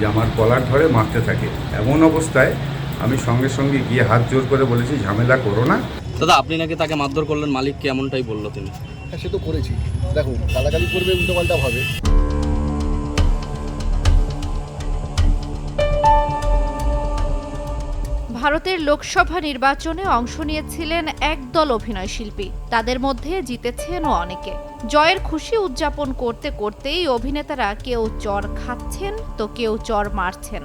যে আমার কলার ধরে মারতে থাকে। এমন অবস্থায় আমি সঙ্গে সঙ্গে গিয়ে হাত জোর করে বলেছি ঝামেলা করো না। দাদা, আপনি নাকি তাকে মারধর করলেন, মালিককে এমনটাই বললো তিনি। হ্যাঁ, সে তো করেছি। দেখো, গালাগালি করবে, উল্টোপাল্টা ভাবে। ভারতের লোকসভা নির্বাচনে অংশ নিয়েছিলেন একদল অভিনয় শিল্পী। তাদের মধ্যে জিতেছেনও অনেকে। জয়ের খুশি উদযাপন করতে করতেই অভিনেতারা কেউ চর খাচ্ছেন তো কেউ চর মারছেন।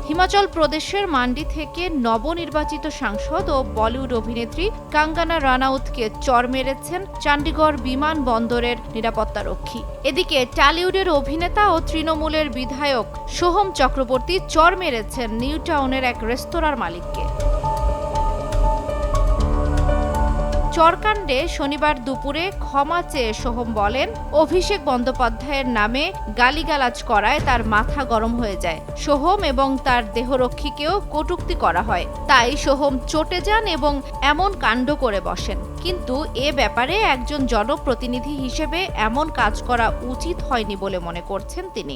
হিমাচল প্রদেশের মান্ডি থেকে নবনির্বাচিত সাংসদ ও বলিউড অভিনেত্রী কাঙ্গনা রানাউতকে চর মেরেছেন চণ্ডীগড় বিমানবন্দরের নিরাপত্তারক্ষী। এদিকে টলিউডের অভিনেতা ও তৃণমূলের বিধায়ক সোহম চক্রবর্তী চর মেরেছেন নিউ টাউনের এক রেস্তোরাঁর মালিককে। চরকাণ্ডে শনিবার দুপুরে ক্ষমা চেয়ে সোহম বলেন, অভিষেক বন্দ্যোপাধ্যায়ের নামে গালিগালাজ করায় তার মাথা গরম হয়ে যায়। সোহম এবং তার দেহরক্ষীকেও কটূক্তি করা হয়, তাই সোহম চটে যান এবং এমন কাণ্ড করে বসেন। কিন্তু এ ব্যাপারে একজন জনপ্রতিনিধি হিসেবে এমন কাজ করা উচিত হয়নি বলে মনে করছেন তিনি।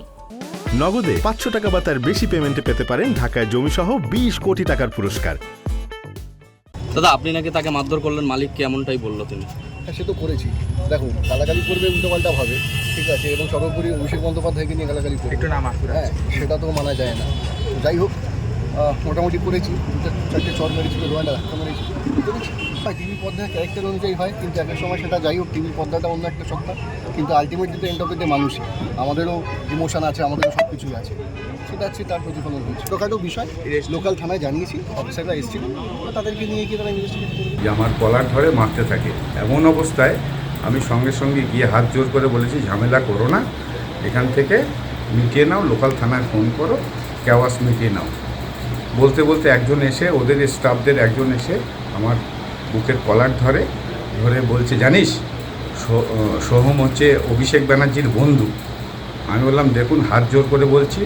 নগদে 500 টাকা বা তার বেশি পেমেন্টে পেতে পারেন ঢাকায় জমিসহ 20 কোটি টাকার পুরস্কার। দাদা, আপনি নাকি তাকে মারধর করলেন, মালিককে এমনটাই বললো তিনি। হ্যাঁ, সে তো করেছি। দেখো, গালাগালি করবে, উল্টোপাল্টা ভাবে, ঠিক আছে, এবং সর্বোপরি অভিষেক বন্দ্যোপাধ্যায়কে নিয়ে গালাগালি করবে, হ্যাঁ, সেটা তো মানা যায় না। যাই হোক, মোটামুটি করেছি। 4টে চর মেরেছি, দোয়াটা ধাক্কা মেরেছি। টিভি পর্দায় ক্যারেক্টার অনুযায়ী হয়, কিন্তু এক সময় সেটা যাই হোক, টিভি পর্দাটা অন্য একটা সত্তা, কিন্তু আলটিমেটলি তো এন্ড অফ দ্য ডে মানুষই। আমাদেরও ইমোশন আছে, আমাদেরও সব কিছুই আছে। সেটা হচ্ছে তার প্রতিফলন হচ্ছে। ছোটোখাটো বিষয় লোকাল থানায় জানিয়েছি, অফিসাররা এসেছিল, তাদেরকে নিয়ে গিয়ে তারা ইনভেস্টিগেট করবে। যে আমার কলার ধরে মারতে থাকে। এমন অবস্থায় আমি সঙ্গে সঙ্গে গিয়ে হাত জোর করে বলেছি ঝামেলা করো না, এখান থেকে মিটিয়ে নাও, লোকাল থানায় ফোন করো, ক্যাওয়াস মিটিয়ে নাও। বলতে বলতে একজন এসে, ওদের স্টাফদের একজন এসে আমার বুকের কলার ধরে বলছে, জানিস সোহম হচ্ছে অভিষেক ব্যানার্জির বন্ধু। আমি বললাম, দেখুন, হাত জোর করে বলছি,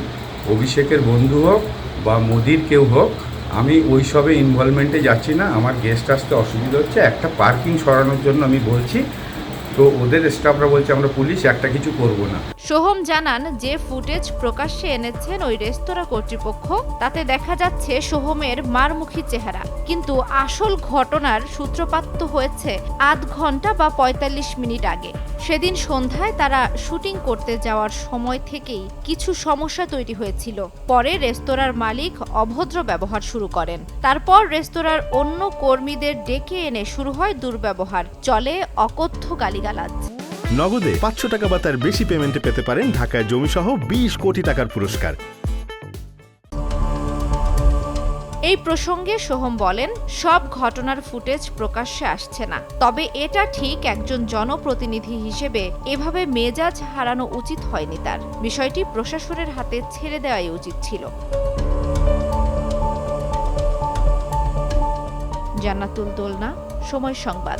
অভিষেকের বন্ধু হোক বা মোদির কেউ হোক, আমি ওই সবে ইনভলভমেন্টে যাচ্ছি না। আমার গেস্ট আসতে অসুবিধা হচ্ছে, একটা পার্কিং সরানোর জন্য আমি বলছি। তো ওদের স্টাফরা বলছে আমরা পুলিশ, একটা কিছু করব না। সোহম জানান, যে ফুটেজ প্রকাশ্যে এনেছেন ওই রেস্তোরাঁ কর্তৃপক্ষ, তাতে দেখা যাচ্ছে সোহমের মারমুখী চেহারা, কিন্তু আসল ঘটনার সূত্রপাত হয়েছে আধ ঘন্টা বা 45 মিনিট আগে। সেদিন সন্ধ্যায় তারা শুটিং করতে যাওয়ার সময় থেকেই কিছু সমস্যা তৈরি হয়েছিল। পরে রেস্তোরাঁর মালিক অভদ্র ব্যবহার শুরু করেন। তারপর রেস্তোরাঁর অন্য কর্মীদের ডেকে এনে শুরু হয় দুর্ব্যবহার, চলে অকথ্য গালিগালাজ। নগদে 500 টাকা বা তার বেশি পেমেন্টে পেতে পারেন ঢাকায় জমিসহ 20 কোটি টাকার পুরস্কার। এই প্রসঙ্গে সোহম বলেন, সব ঘটনার ফুটেজ প্রকাশ্যে আসছে না, তবে এটা ঠিক একজন জনপ্রতিনিধি হিসেবে এভাবে মেজাজ হারানো উচিত হয়নি তার। বিষয়টি প্রশাসনের হাতে ছেড়ে দেওয়াই উচিত ছিল। জান্নাতুল দোলনা, সময় সংবাদ।